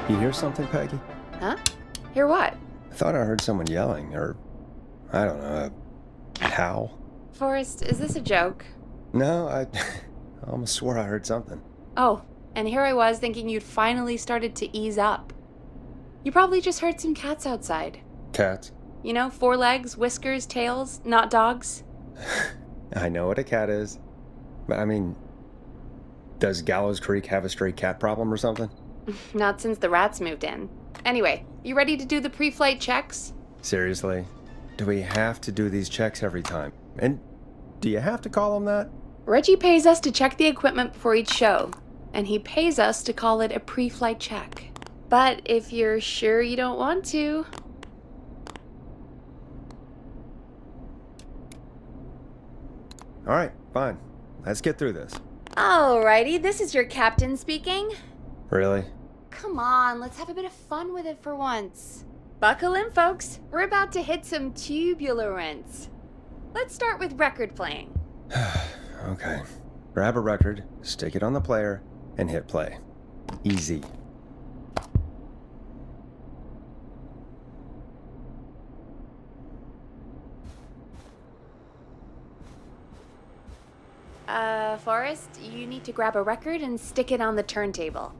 You hear something, Peggy? Huh? Hear what? I thought I heard someone yelling, or, I don't know, a howl. Forrest, is this a joke? No, I almost swore I heard something. Oh, and here I was thinking you'd finally started to ease up. You probably just heard some cats outside. Cats? You know, 4 legs, whiskers, tails, not dogs. I know what a cat is. But I mean, does Gallows Creek have a stray cat problem or something? Not since the rats moved in. Anyway, you ready to do the pre-flight checks? Seriously? Do we have to do these checks every time? And do you have to call them that? Reggie pays us to check the equipment before each show, and he pays us to call it a pre-flight check. But if you're sure you don't want to... All right, fine. Let's get through this. Alrighty, this is your captain speaking. Really? Come on, let's have a bit of fun with it for once. Buckle in, folks. We're about to hit some tubulence. Let's start with record playing. Okay. Grab a record, stick it on the player, and hit play. Easy. Forrest, you need to grab a record and stick it on the turntable.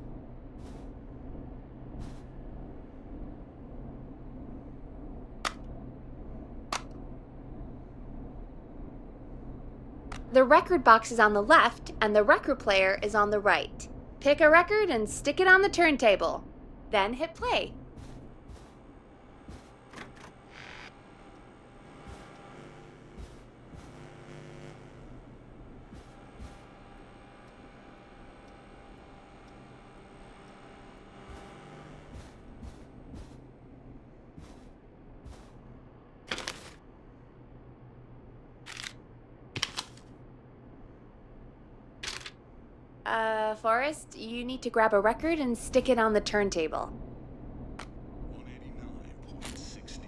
The record box is on the left, and the record player is on the right. Pick a record and stick it on the turntable. Then hit play. Forrest, you need to grab a record and stick it on the turntable. 189.16.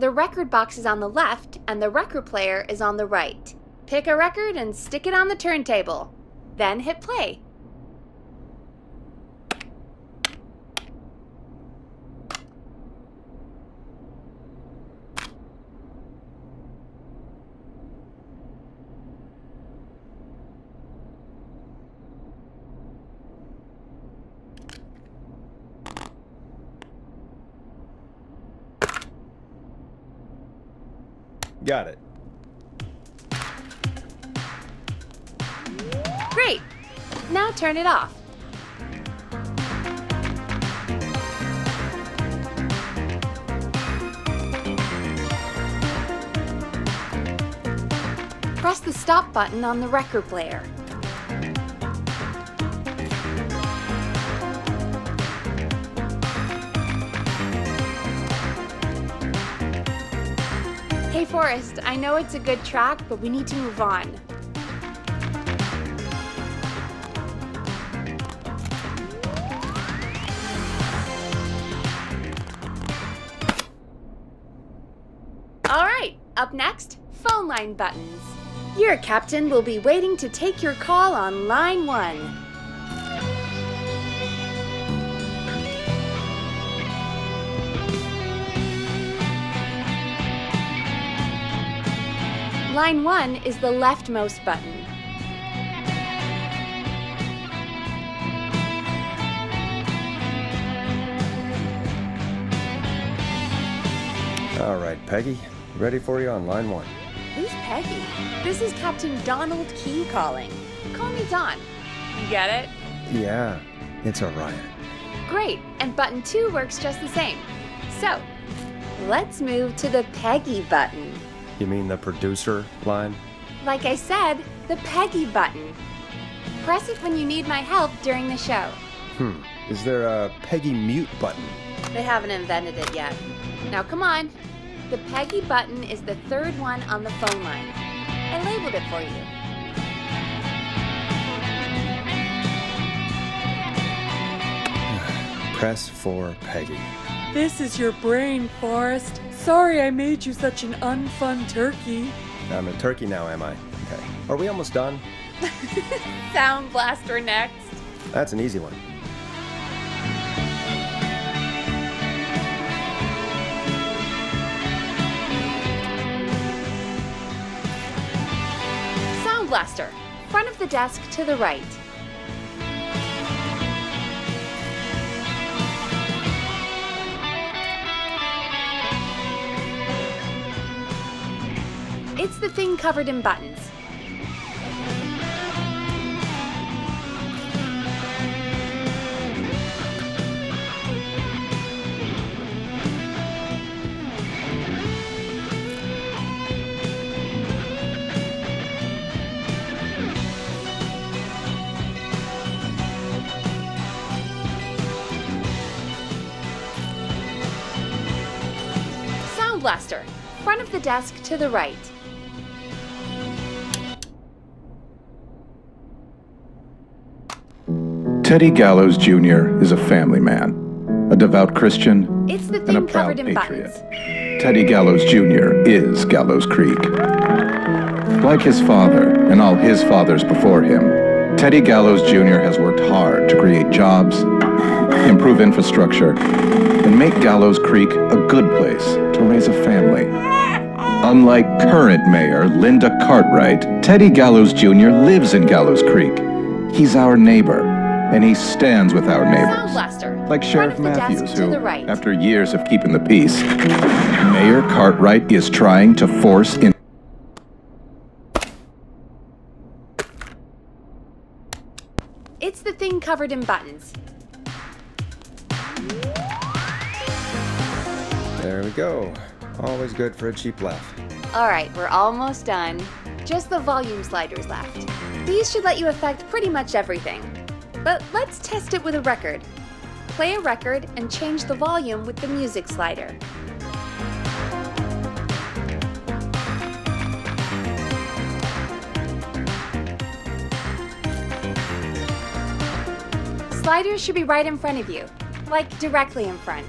The record box is on the left, and the record player is on the right. Pick a record and stick it on the turntable. Then hit play. Got it. Great! Now turn it off. Press the stop button on the record player. Hey Forrest, I know it's a good track, but we need to move on. Alright, up next, phone line buttons. Your captain will be waiting to take your call on line 1. Line 1 is the leftmost button. All right, Peggy. Ready for you on line 1. Who's Peggy? This is Captain Donald Key calling. Call me Don. You get it? Yeah, it's a riot. Great, and button 2 works just the same. So, let's move to the Peggy button. You mean the producer line? Like I said, the Peggy button. Press it when you need my help during the show. Is there a Peggy mute button? They haven't invented it yet. Now come on. The Peggy button is the 3rd one on the phone line. I labeled it for you. Press for Peggy. This is your brain, Forrest. Sorry I made you such an unfun turkey. I'm a turkey now, am I? Okay. Are we almost done? Sound Blaster next. That's an easy one. Sound Blaster, front of the desk to the right. It's the thing covered in buttons. Sound Blaster, front of the desk to the right. Teddy Gallows Jr. is a family man, a devout Christian, It's the and a thing proud covered in patriot. buttons. Teddy Gallows Jr. is Gallows Creek. Like his father and all his fathers before him, Teddy Gallows Jr. has worked hard to create jobs, improve infrastructure, and make Gallows Creek a good place to raise a family. Unlike current mayor Linda Cartwright, Teddy Gallows Jr. lives in Gallows Creek. He's our neighbor, and he stands with our Sound neighbors. Blaster, Like Sheriff front of the Matthews, desk to who, the right. after years of keeping the peace, Mayor Cartwright is trying to force in. It's the thing covered in buttons. There we go. Always good for a cheap laugh. All right, we're almost done. Just the volume sliders left. These should let you affect pretty much everything. But let's test it with a record. Play a record and change the volume with the music slider. Sliders should be right in front of you, like directly in front.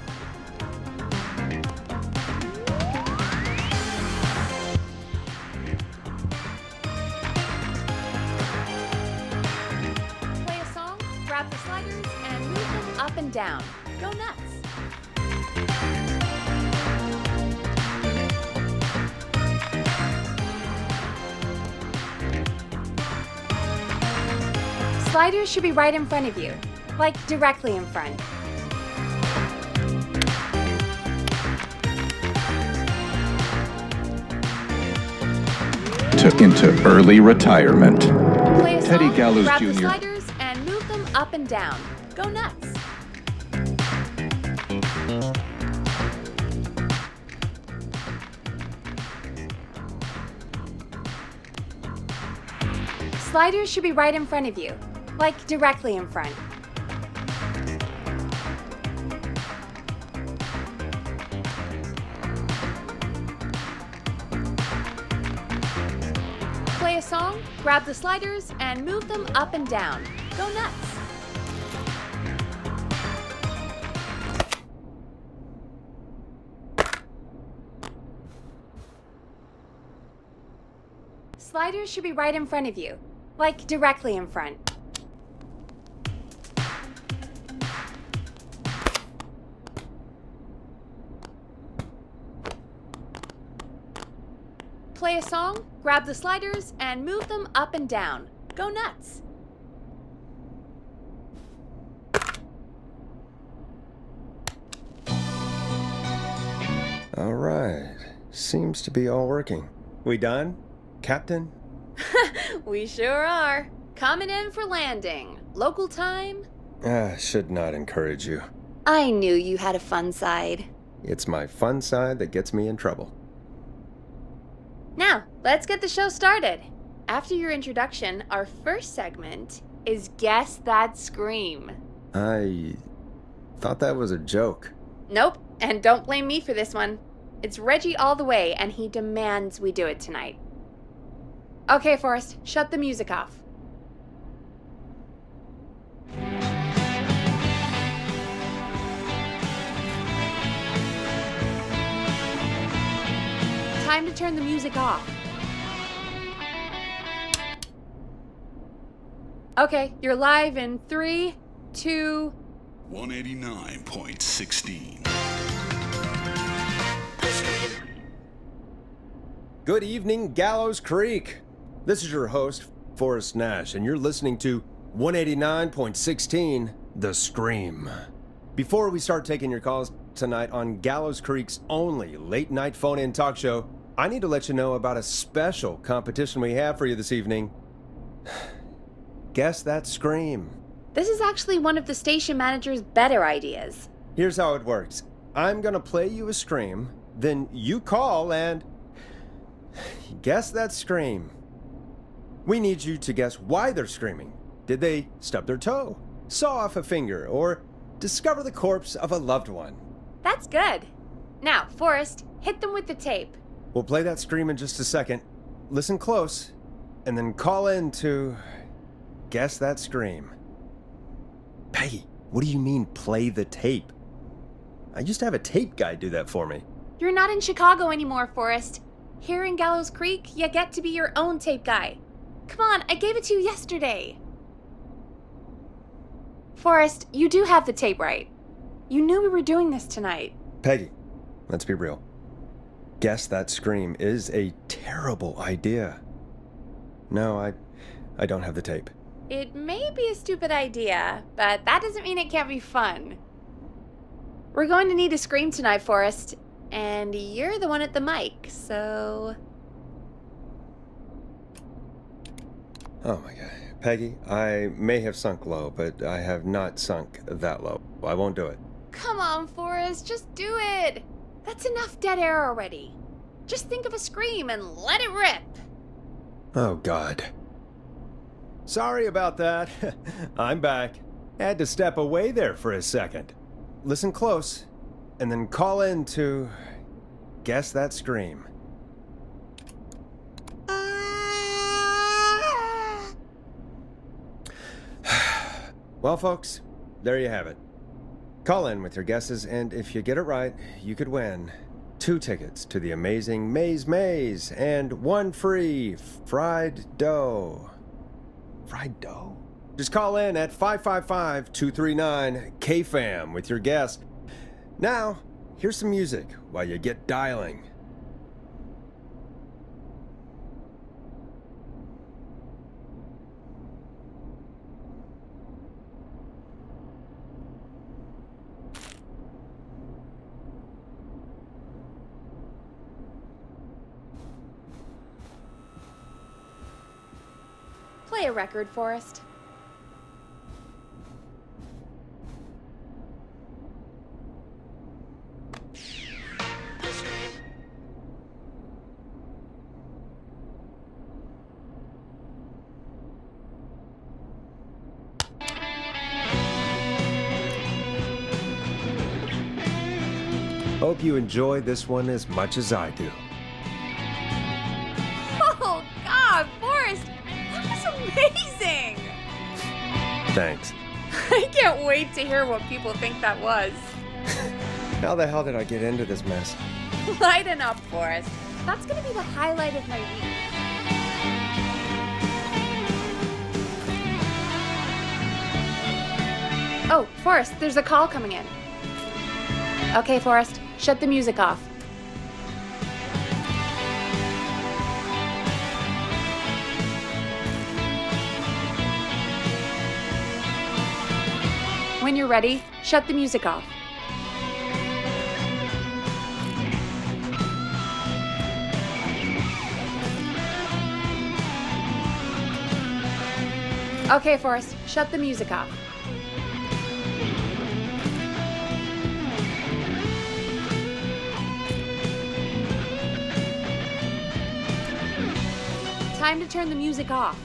Play a song, grab the sliders, and move them up and down. Go nuts! Sliders should be right in front of you, like directly in front. into early retirement. Play a Teddy song, Gallows grab the Jr. sliders, and move them up and down. Go nuts! Sliders should be right in front of you, like directly in front. Play a song, grab the sliders, and move them up and down. Go nuts! Sliders should be right in front of you, like directly in front. Play a song, grab the sliders, and move them up and down. Go nuts! All right. Seems to be all working. We done, Captain? We sure are. Coming in for landing. Local time? Should not encourage you. I knew you had a fun side. It's my fun side that gets me in trouble. Now, let's get the show started. After your introduction, our first segment is Guess That Scream. I thought that was a joke. Nope, and don't blame me for this one. It's Reggie all the way, and he demands we do it tonight. Okay, Forrest, shut the music off. Time to turn the music off. Okay, you're live in 3, 2... 189.16. Good evening, Gallows Creek. This is your host, Forrest Nash, and you're listening to 189.16, The Scream. Before we start taking your calls tonight on Gallows Creek's only late-night phone-in talk show, I need to let you know about a special competition we have for you this evening. Guess that scream. This is actually one of the station manager's better ideas. Here's how it works. I'm gonna play you a scream, then you call and guess that scream. We need you to guess why they're screaming. Did they stub their toe, saw off a finger, or discover the corpse of a loved one? That's good. Now, Forrest, hit them with the tape. We'll play that scream in just a second. Listen close, and then call in to guess that scream. Peggy, what do you mean, play the tape? I used to have a tape guy do that for me. You're not in Chicago anymore, Forrest. Here in Gallows Creek, you get to be your own tape guy. Come on, I gave it to you yesterday. Forrest, you do have the tape right. You knew we were doing this tonight. Peggy, let's be real. Guess that scream is a terrible idea. No, I don't have the tape. It may be a stupid idea, but that doesn't mean it can't be fun. We're going to need a scream tonight, Forrest, and you're the one at the mic, so... Oh my god. Peggy, I may have sunk low, but I have not sunk that low. I won't do it. Come on, Forrest, just do it. That's enough dead air already. Just think of a scream and let it rip. Oh god. Sorry about that. I'm back. Had to step away there for a second. Listen close, and then call in to guess that scream. Well, folks, there you have it. Call in with your guesses, and if you get it right, you could win 2 tickets to the amazing Maze and 1 free fried dough. Fried dough? Just call in at 555-239-KFAM with your guess. Now, here's some music while you get dialing. Play a record, Forrest. Hope you enjoy this one as much as I do. Oh, God, Forrest, that was amazing! Thanks. I can't wait to hear what people think that was. How the hell did I get into this mess? Lighten up, Forrest. That's gonna be the highlight of my week. Oh, Forrest, there's a call coming in. Okay, Forrest, shut the music off. When you're ready, shut the music off. Okay, Forrest, shut the music off. Time to turn the music off.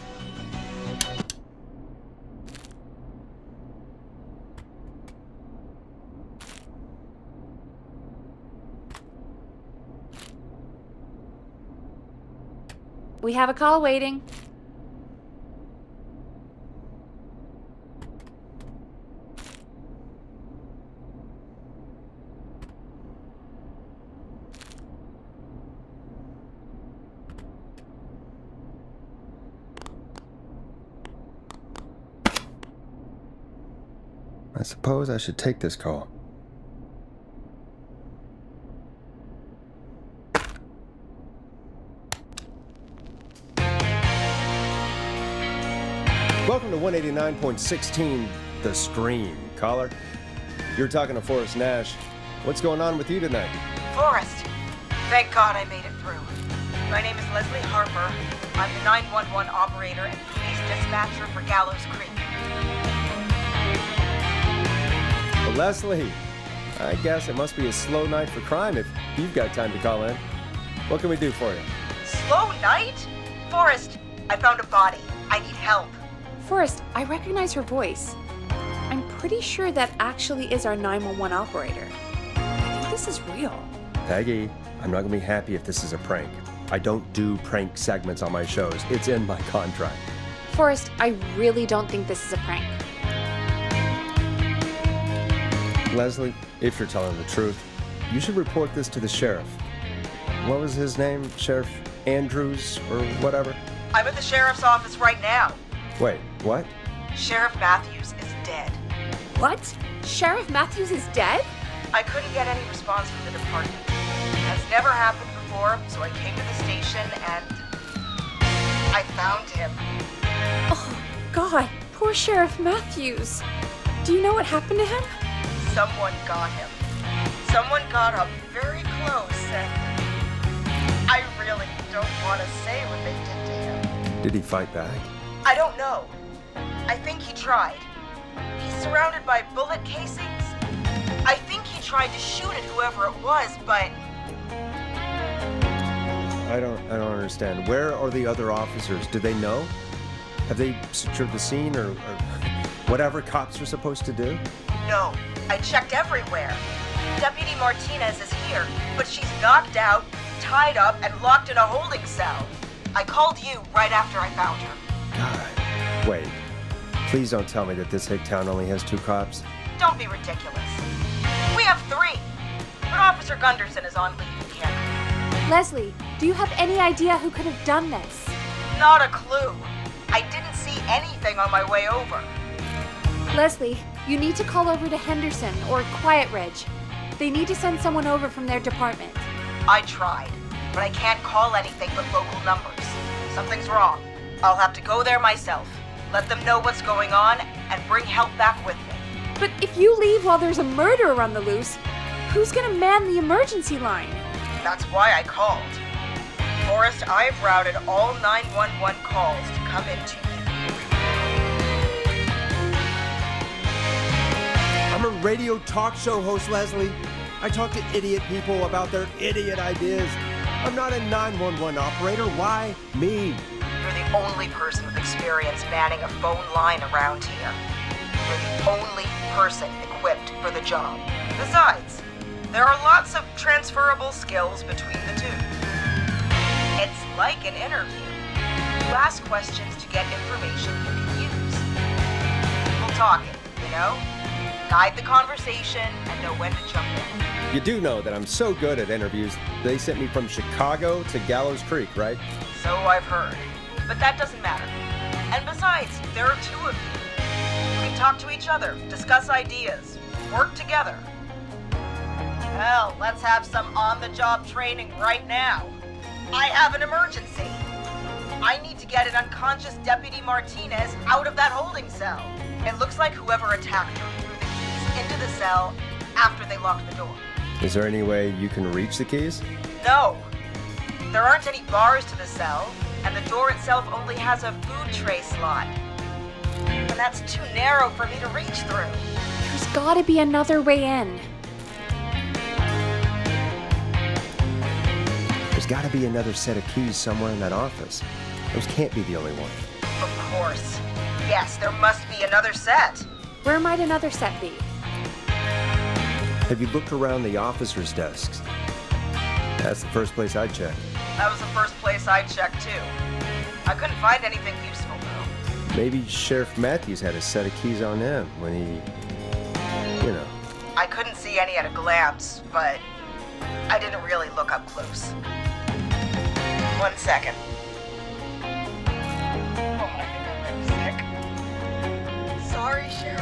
We have a call waiting. I suppose I should take this call. Welcome to 189.16, The Scream. Caller, you're talking to Forrest Nash. What's going on with you tonight? Forrest, thank God I made it through. My name is Leslie Harper. I'm the 911 operator and police dispatcher for Gallows Creek. Well, Leslie, I guess it must be a slow night for crime if you've got time to call in. What can we do for you? Slow night? Forrest, I found a body. I need help. Forrest, I recognize her voice. I'm pretty sure that actually is our 911 operator. I think this is real. Peggy, I'm not going to be happy if this is a prank. I don't do prank segments on my shows. It's in my contract. Forrest, I really don't think this is a prank. Leslie, if you're telling the truth, you should report this to the sheriff. What was his name? Sheriff Andrews or whatever? I'm at the sheriff's office right now. Wait, what? Sheriff Matthews is dead. What? Sheriff Matthews is dead? I couldn't get any response from the department. That's never happened before, so I came to the station and I found him. Oh, God, poor Sheriff Matthews. Do you know what happened to him? Someone got him. Someone got up very close and I really don't want to say what they did to him. Did he fight back? I don't know. I think he tried. He's surrounded by bullet casings. I think he tried to shoot at whoever it was, but I don't understand. Where are the other officers? Do they know? Have they secured the scene or whatever cops are supposed to do? no. I checked everywhere. Deputy Martinez is here, but she's knocked out, tied up, and locked in a holding cell. I called you right after I found her. God, wait. Please don't tell me that this hick town only has 2 cops. Don't be ridiculous. We have 3, but Officer Gunderson is on leave in Canada. Leslie, do you have any idea who could have done this? Not a clue. I didn't see anything on my way over. Leslie, you need to call over to Henderson or Quiet Ridge. They need to send someone over from their department. I tried, but I can't call anything but local numbers. Something's wrong. I'll have to go there myself, let them know what's going on, and bring help back with me. But if you leave while there's a murderer on the loose, who's gonna man the emergency line? That's why I called. Forrest, I've routed all 911 calls to come into you. I'm a radio talk show host, Leslie. I talk to idiot people about their idiot ideas. I'm not a 911 operator. Why me? You're the only person with experience manning a phone line around here. You're the only person equipped for the job. Besides, there are lots of transferable skills between the two. It's like an interview. You ask questions to get information you can use. People talking, you know? Guide the conversation and know when to jump in. You do know that I'm so good at interviews, they sent me from Chicago to Gallows Creek, right? So I've heard. But that doesn't matter. And besides, there are 2 of you. You can talk to each other, discuss ideas, work together. Hell, let's have some on-the-job training right now. I have an emergency. I need to get an unconscious Deputy Martinez out of that holding cell. It looks like whoever attacked her threw the keys into the cell after they locked the door. Is there any way you can reach the keys? No. There aren't any bars to the cell, and the door itself only has a food tray slot. And that's too narrow for me to reach through. There's gotta be another way in. There's got to be another set of keys somewhere in that office. Those can't be the only one. Of course. Yes, there must be another set. Where might another set be? Have you looked around the officers' desks? That's the first place I'd check. That was the first place I checked, too. I couldn't find anything useful, though. Maybe Sheriff Matthews had a set of keys on him when he, you know. I couldn't see any at a glance, but I didn't really look up close. 1 second. Oh, I think I'm sick. Sorry, Sheriff.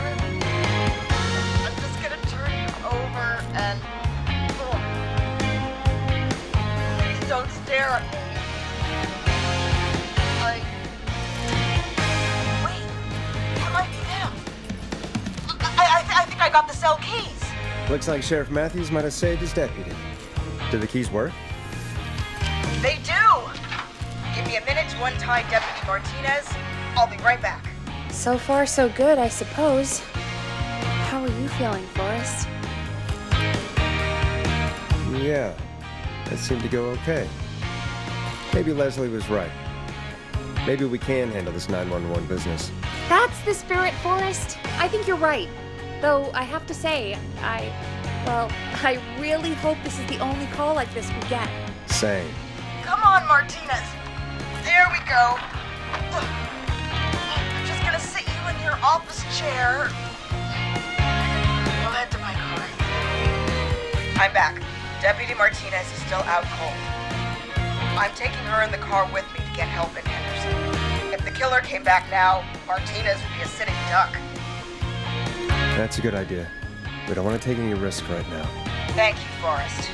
Looks like Sheriff Matthews might have saved his deputy. Do the keys work? They do! Give me a minute to untie Deputy Martinez. I'll be right back. So far, so good, I suppose. How are you feeling, Forrest? Yeah, that seemed to go okay. Maybe Leslie was right. Maybe we can handle this 911 business. That's the spirit, Forrest. I think you're right. Though, I have to say, I really hope this is the only call like this we get. Same. Come on, Martinez. There we go. I'm just gonna sit you in your office chair. We'll head to my car. I'm back. Deputy Martinez is still out cold. I'm taking her in the car with me to get help in Henderson. If the killer came back now, Martinez would be a sitting duck. That's a good idea. We don't want to take any risk right now. Thank you, Forrest.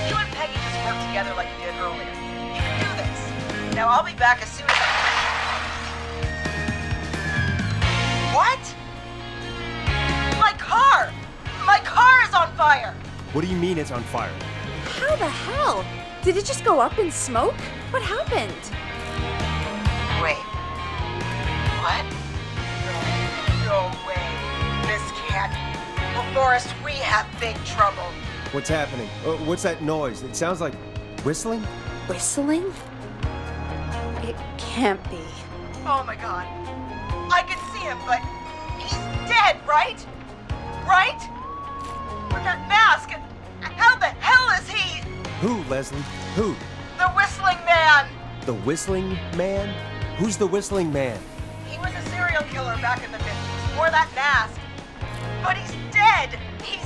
You and Peggy just worked together like you did earlier. You can do this. Now I'll be back as soon as What? My car! My car is on fire! What do you mean it's on fire? How the hell? Did it just go up in smoke? What happened? Wait. What? No way. This can't. Well, Forrest, we have big trouble. What's happening? What's that noise? It sounds like whistling? Whistling? It can't be. Oh my god. I can see him, but he's dead, right? Right? With that mask, and how the hell is he? Who, Leslie? Who? The Whistling Man! The Whistling Man? Who's the Whistling Man? He was a serial killer back in the 50s, wore that mask. But he's dead! He's...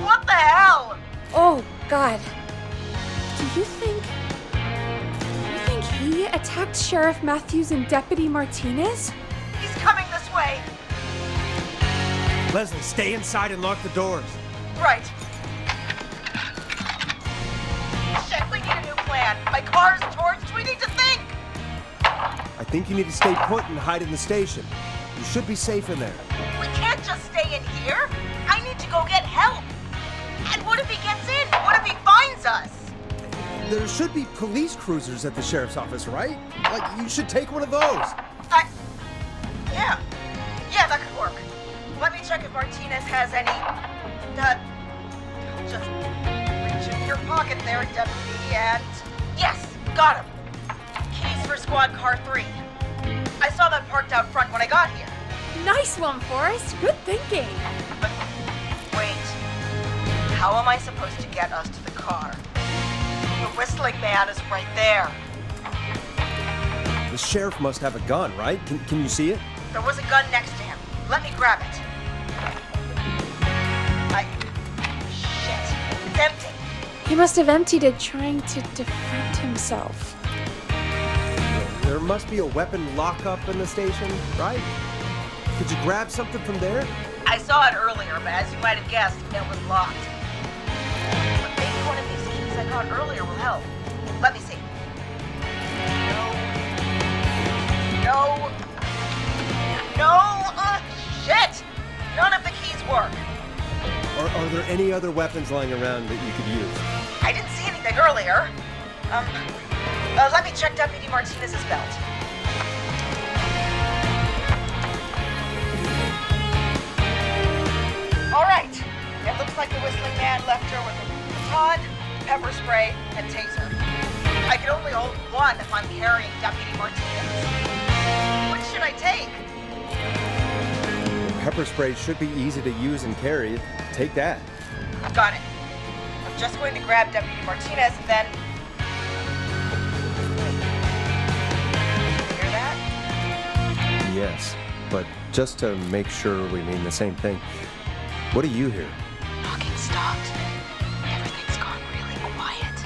What the hell? Oh, God. Do you think he attacked Sheriff Matthews and Deputy Martinez? He's coming this way. Leslie, stay inside and lock the doors. Right. Shit, we need a new plan. My car's torched. We need to think. I think you need to stay put and hide in the station. You should be safe in there. We can't just stay in here. I need to go get help. And what if he gets in? What if he finds us? There should be police cruisers at the sheriff's office, right? Like, you should take one of those. Yeah, that could work. Let me check if Martinez has any, just reach in your pocket there, Deputy, and yes, got him. Keys for squad car 3. I saw that parked out front when I got here. Nice one, Forrest. Good thinking. But wait, how am I supposed to get us to the car? The Whistling Man is right there. The sheriff must have a gun, right? Can you see it? There was a gun next to him. Let me grab it. Shit. It's empty. He must have emptied it trying to defend himself. There must be a weapon lockup in the station, right? Could you grab something from there? I saw it earlier, but as you might have guessed, it was locked. But maybe one of these keys I got earlier will help. Let me see. No, shit! None of the keys work. Are there any other weapons lying around that you could use? I didn't see anything earlier. Let me check Deputy Martinez's belt. All right. It looks like the Whistling Man left her with a baton, pepper spray, and taser. I can only hold one if I'm carrying Deputy Martinez. Which should I take? Pepper spray should be easy to use and carry. Take that. Got it. I'm just going to grab Deputy Martinez and then... Hear that? Yes, but just to make sure we mean the same thing, what do you hear? Knocking stopped. Everything's gone really quiet.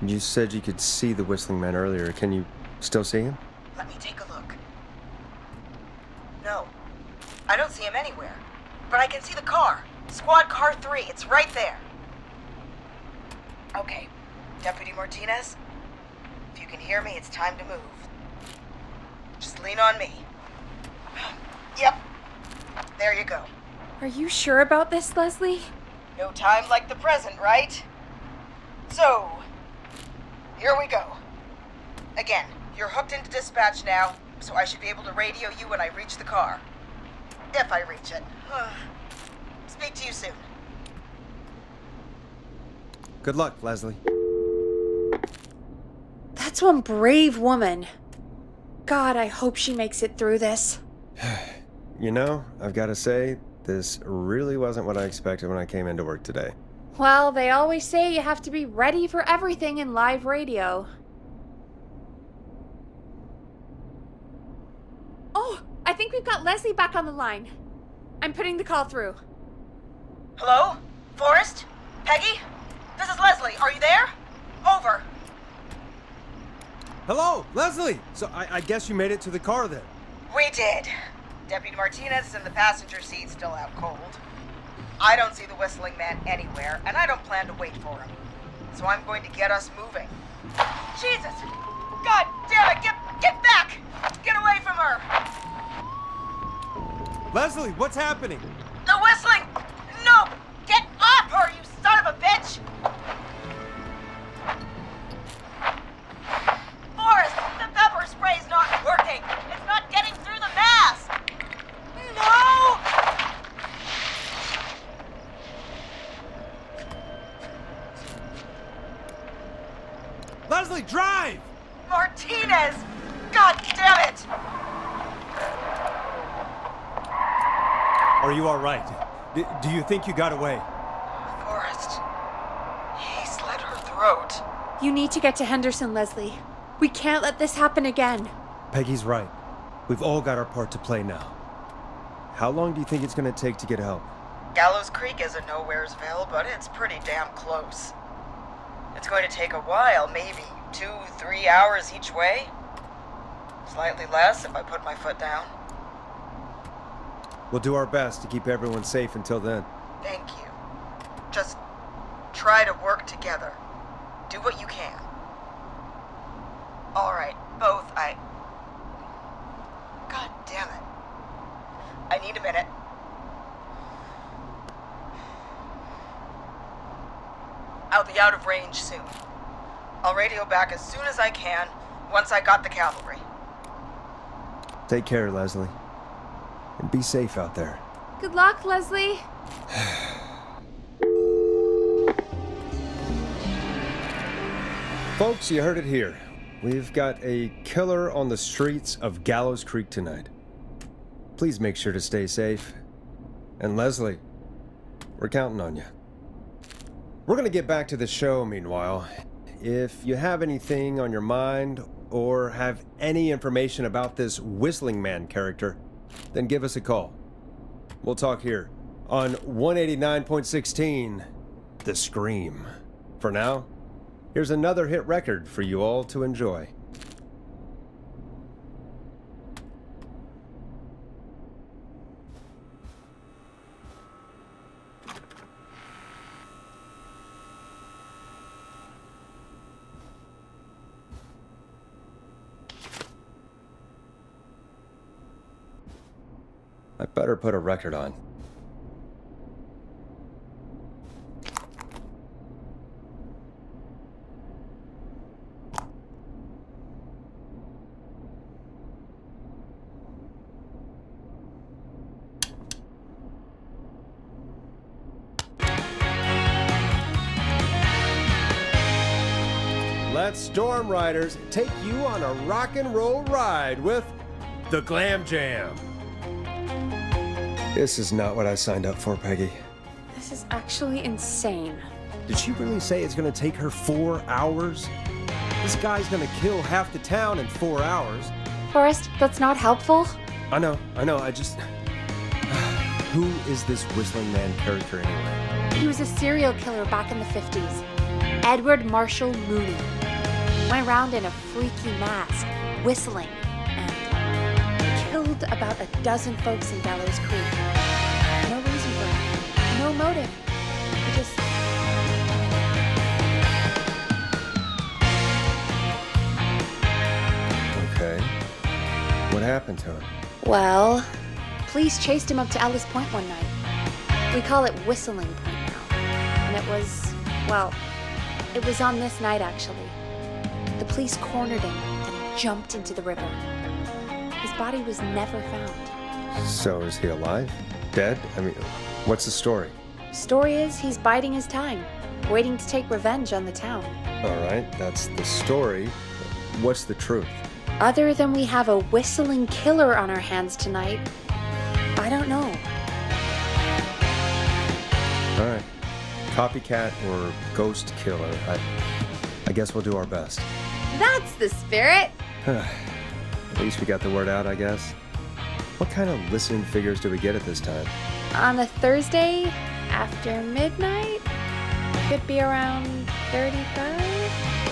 You said you could see the Whistling Man earlier. Can you still see him? Let me take a look. No, I don't see him anywhere. But I can see the car. Squad car 3, it's right there. Okay, Deputy Martinez, if you can hear me, it's time to move. Just lean on me. Yep, There you go. Are you sure about this, Leslie? No time like the present, right? So, here we go. Again, you're hooked into dispatch now, so I should be able to radio you when I reach the car. If I reach it. Speak to you soon. Good luck, Leslie. That's one brave woman. God, I hope she makes it through this. You know, I've got to say, this really wasn't what I expected when I came into work today. Well, they always say you have to be ready for everything in live radio. Oh, I think we've got Leslie back on the line. I'm putting the call through. Hello? Forrest? Peggy? This is Leslie. Are you there? Over. Hello, Leslie! So I guess you made it to the car then. We did. Deputy Martinez is in the passenger seat, still out cold. I don't see the whistling man anywhere, and I don't plan to wait for him. So I'm going to get us moving. Jesus! God damn it! Get back! Get away from her! Leslie, what's happening? The whistling! No! Get off her, you son of a bitch! Forrest, the pepper spray's not working! It's not getting through the mask! No! Leslie, drive! Martinez! God damn it! Are you all right? Do you think you got away? Forrest, he slit her throat. You need to get to Henderson, Leslie. We can't let this happen again. Peggy's right. We've all got our part to play now. How long do you think it's going to take to get help? Gallows Creek is a nowheresville, but it's pretty damn close. It's going to take a while, maybe 2-3 hours each way. Slightly less if I put my foot down. We'll do our best to keep everyone safe until then. Thank you. Just try to work together. Do what you can. All right, both. God damn it. I need a minute. I'll be out of range soon. I'll radio back as soon as I can, once I got the cavalry. Take care, Leslie. And be safe out there. Good luck, Leslie. Folks, you heard it here. We've got a killer on the streets of Gallows Creek tonight. Please make sure to stay safe. And Leslie, we're counting on you. We're gonna get back to the show meanwhile. If you have anything on your mind or have any information about this Whistling Man character, then give us a call. We'll talk here on 189.16, The Scream. For now, here's another hit record for you all to enjoy. I better put a record on. Let Storm Riders take you on a rock and roll ride with the Glam Jam. This is not what I signed up for, Peggy. This is actually insane. Did she really say it's gonna take her 4 hours? This guy's gonna kill half the town in 4 hours. Forrest, that's not helpful. I know, I just... Who is this Whistling Man character anyway? He was a serial killer back in the 50s. Edward Marshall Mooney. Went around in a freaky mask, whistling, and killed about a dozen folks in Gallows Creek. No reason for it. No motive. He just... Okay. What happened to him? Well, police chased him up to Ellis Point one night. We call it Whistling Point now. And it was, well, it was on this night actually. The police cornered him and he jumped into the river. His body was never found. So is he alive? Dead? I mean, what's the story? Story is he's biding his time, waiting to take revenge on the town. All right, that's the story. What's the truth? Other than we have a whistling killer on our hands tonight, I don't know. All right. Copycat or ghost killer. I guess we'll do our best. That's the spirit! At least we got the word out, I guess. What kind of listening figures do we get at this time? On a Thursday after midnight? Could be around 35?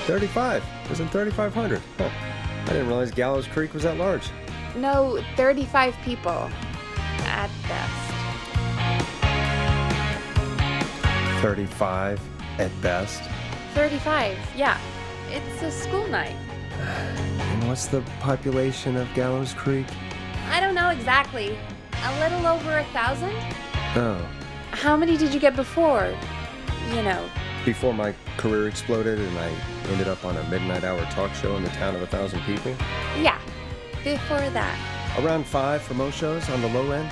35. Isn't 3,500? Huh. I didn't realize Gallows Creek was that large. No, 35 people. At best. 35 at best? 35, yeah. It's a school night. And what's the population of Gallows Creek? I don't know exactly. A little over 1,000? Oh. How many did you get before? You know. Before my career exploded and I ended up on a midnight hour talk show in the town of 1,000 people? Yeah, before that. Around 5 for most shows on the low end.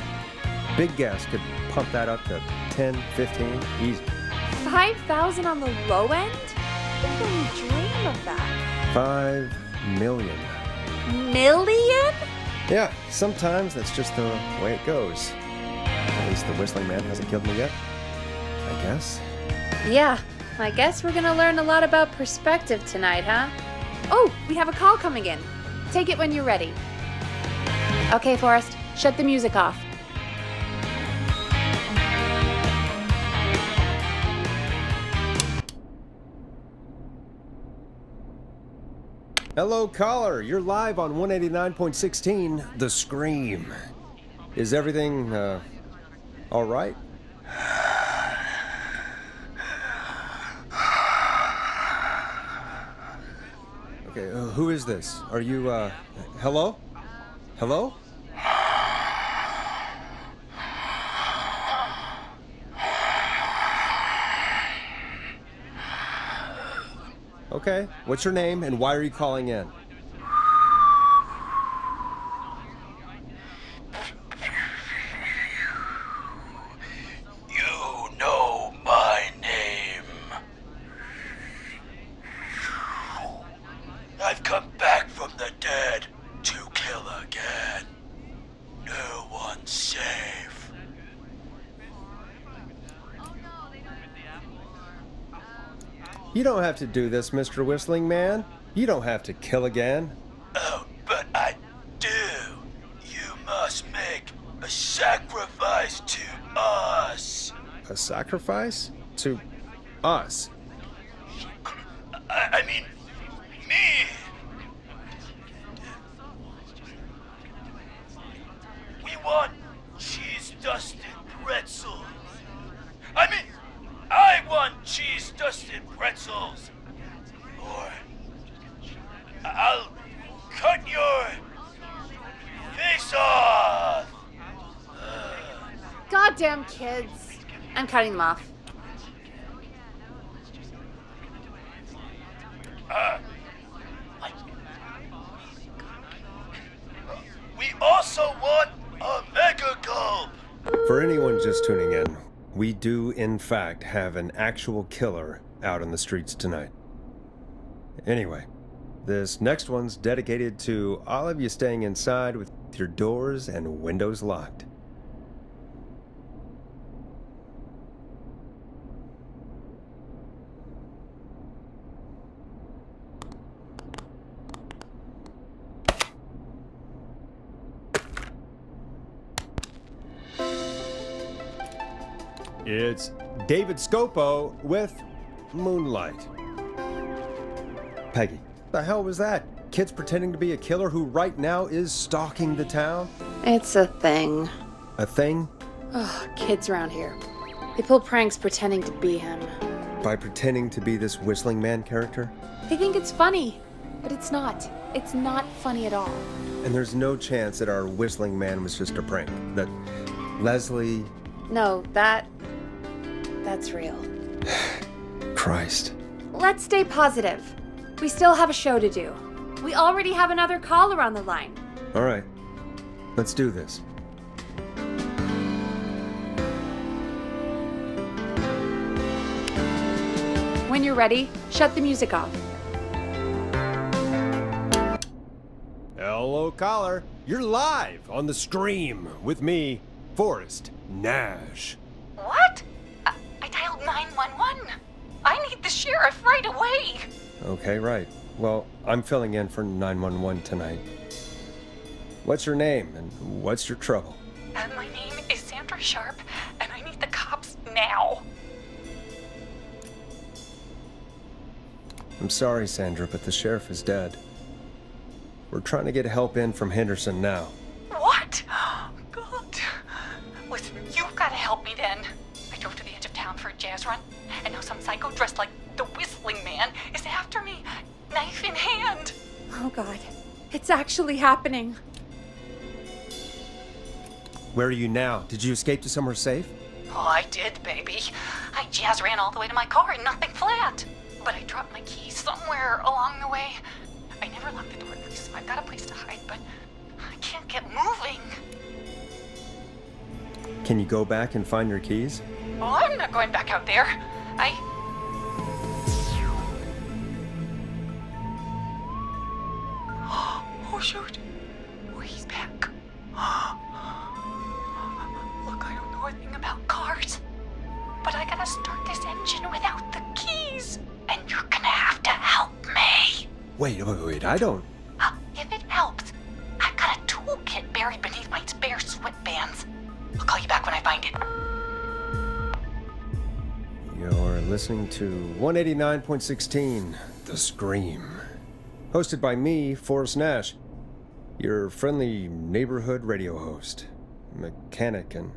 Big guest could pump that up to 10, 15, easy. 5,000 on the low end? I couldn't dream of that. 5 million. Million? Yeah, sometimes that's just the way it goes. At least the Whistling Man hasn't killed me yet, I guess. Yeah, I guess we're gonna learn a lot about perspective tonight, huh? Oh, we have a call coming in. Take it when you're ready. Okay, Forrest, shut the music off. Hello, caller. You're live on 189.16, The Scream. Is everything, all right? Okay, who is this? Are you, hello? Hello? Okay, what's your name and why are you calling in? You know my name. I've come back from the dead to kill again. No one's safe. You don't have to do this, Mr. Whistling Man. You don't have to kill again. Oh, but I do. You must make a sacrifice to us. A sacrifice? To us? I mean, me. We want cheese-dusted pretzels. I mean, I want cheese-dusted pretzels. Or I'll cut your face off. Goddamn kids. I'm cutting them off. We also want a mega gulp. For anyone just tuning in, we do, in fact, have an actual killer out on the streets tonight. Anyway, this next one's dedicated to all of you staying inside with your doors and windows locked. It's David Scopo with Moonlight. Peggy, the hell was that? Kids pretending to be a killer who right now is stalking the town? It's a thing. A thing? Ugh, kids around here. They pull pranks pretending to be him. By pretending to be this Whistling Man character? They think it's funny. but it's not. It's not funny at all. And there's no chance that our whistling man was just a prank. That Leslie... No, that's real. Christ. Let's stay positive. We still have a show to do. We already have another caller on the line. All right. Let's do this. When you're ready, shut the music off. Hello, caller. You're live on the stream with me, Forrest Nash. What? I dialed 911. I need the sheriff right away. Okay, right. Well, I'm filling in for 911 tonight. What's your name and what's your trouble? My name is Sandra Sharp, and I need the cops now. I'm sorry, Sandra, but the sheriff is dead. We're trying to get help in from Henderson now. What? God. Listen, you've got to help me then. I drove to the edge of town for a jazz run, and now some psycho dressed like the Whistling Man is after me, knife in hand. Oh God, it's actually happening. Where are you now? Did you escape to somewhere safe? Oh, I did, baby. I jazz ran all the way to my car and nothing flat. But I dropped my keys somewhere along the way. I never locked the door, at least I've got a place to hide, but I can't get moving. Can you go back and find your keys? Oh, I'm not going back out there. Oh, shoot. Oh, he's back. Look, I don't know a thing about cars, but I gotta start this engine without the keys. And you're gonna have to help me. Wait, I don't... If it helps, I've got a toolkit buried beneath my spare sweatbands. I'll call you back when I find it. You're listening to 189.16, The Scream. Hosted by me, Forrest Nash, your friendly neighborhood radio host, mechanic, and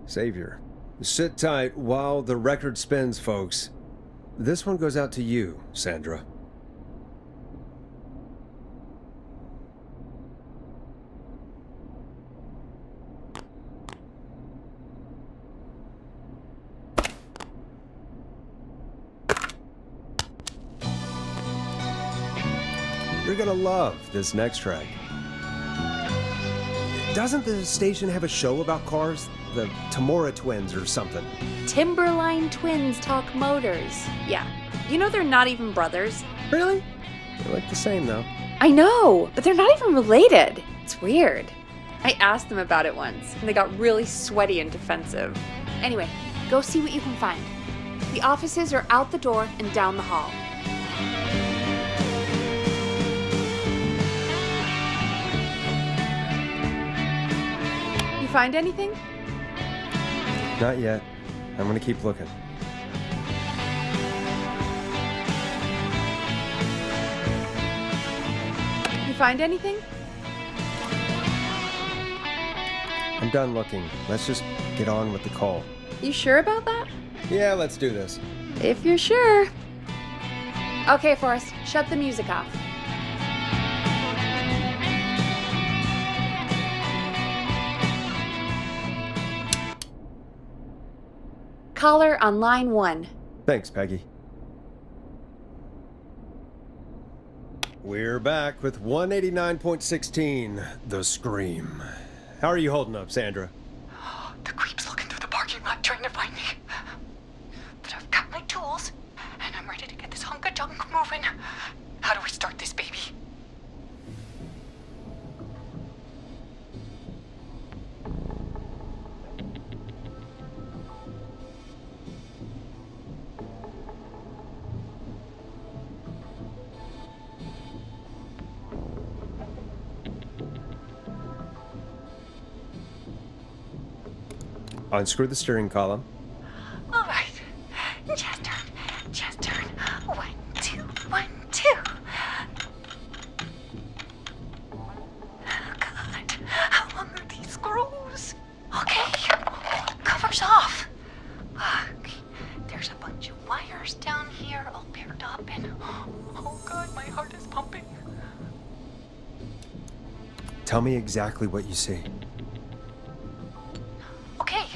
savior. Sit tight while the record spins, folks. This one goes out to you, Sandra. You're gonna love this next track. Doesn't the station have a show about cars? The Tamora twins or something? Timberline Twins Talk Motors. Yeah. You know they're not even brothers. Really? They look the same, though. I know, but they're not even related. It's weird. I asked them about it once, and they got really sweaty and defensive. Anyway, go see what you can find. The offices are out the door and down the hall. You find anything? Not yet. I'm gonna keep looking. You find anything? I'm done looking. Let's just get on with the call. You sure about that? Yeah, let's do this. If you're sure. Okay, Forrest, shut the music off. Caller on line 1. Thanks, Peggy. We're back with 189.16, The Scream. How are you holding up, Sandra? The creep's looking through the parking lot trying to find me. But I've got my tools, and I'm ready to get this hunk of junk moving. How do we start this, baby? Unscrew the steering column. All right. Just turn. Just turn. 1, 2, 1, 2. Oh, God. How long are these screws? Okay. Cover's off. Okay. There's a bunch of wires down here all paired up and... Oh, God, my heart is pumping. Tell me exactly what you see. Okay,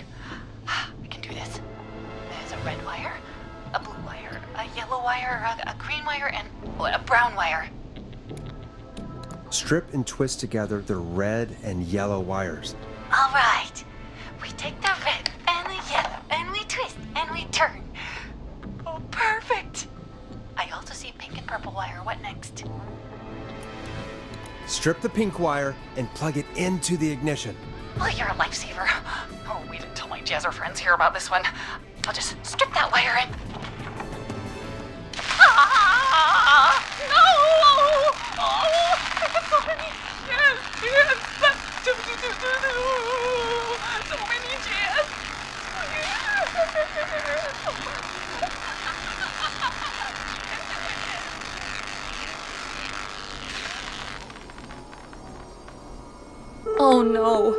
I can do this. There's a red wire, a blue wire, a yellow wire, a green wire, and a brown wire. Strip and twist together the red and yellow wires. All right. We take the red and the yellow, and we twist, and we turn. Oh, perfect. I also see pink and purple wire. What next? Strip the pink wire and plug it into the ignition. Well, you're a lifesaver. Oh, wait until my jazzer friends hear about this one. I'll just strip that wire and... Ah! No! Oh! I got so many... Yes! So many jazz! Oh no.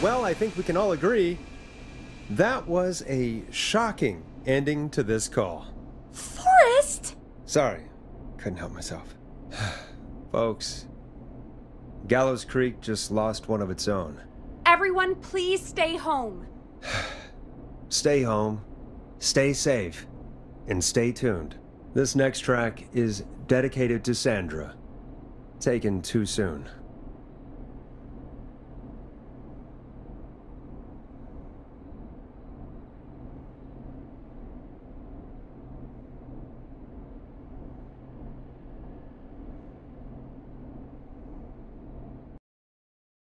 Well, I think we can all agree that was a shocking ending to this call. Forrest? Sorry, couldn't help myself. Folks, Gallows Creek just lost one of its own. Everyone, please stay home. Stay home, stay safe, and stay tuned. This next track is dedicated to Sandra. Taken too soon.